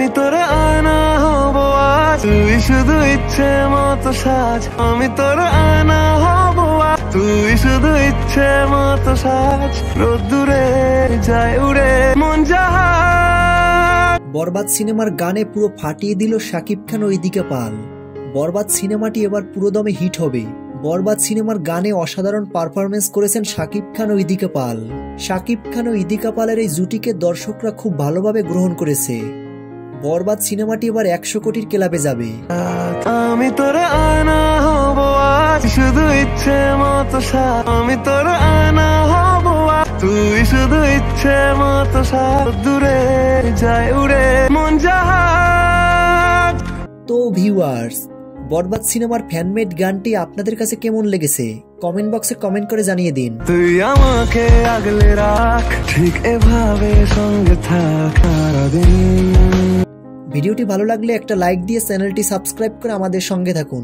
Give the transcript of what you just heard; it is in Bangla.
আমি তোর আয়না হব আজ, তুই শুধু ইচ্ছে মতো সাজ। আমি তোর আয়না হব আজ, তুই শুধু ইচ্ছে মতো সাজ। রোদ্দুরে যায় উড়ে মন জাহাজ। বরবাদ সিনেমার গানে পুরো ফাটিয়ে দিল শাকিব খান ও ইদিকা পাল। বরবাদ সিনেমাটি এবার পুরোদমে হিট হবে। বরবাদ সিনেমার গানে অসাধারণ পারফরমেন্স করেছেন শাকিব খান ও ইদিকা পাল। শাকিব খান ও ইদিকা পালের এই জুটিকে দর্শকরা খুব ভালোভাবে গ্রহণ করেছে। বরবাদ সিনেমাটি এবার 100 কোটির ক্লাবে যাবে। আমি তোর আয়না হব আজ, শুধু ইচ্ছে মতো সাজ। আমি তোর আয়না হব আজ, তুই শুধু ইচ্ছে মতো সাজ। দূরে যায় উড়ে মন জাহাজ। তো ভিউয়ার্স, বরবাদ সিনেমার ফ্যানমেড গানটি আপনাদের কাছে কেমন লেগেছে কমেন্ট বক্সে কমেন্ট করে জানিয়ে দিন। তুই আমাকে আগলে রাখ, ঠিক এভাবে সঙ্গে থাক সারাদিন। ভিডিওটি ভালো লাগলে একটা লাইক দিয়ে চ্যানেলটি সাবস্ক্রাইব করে আমাদের সঙ্গে থাকুন।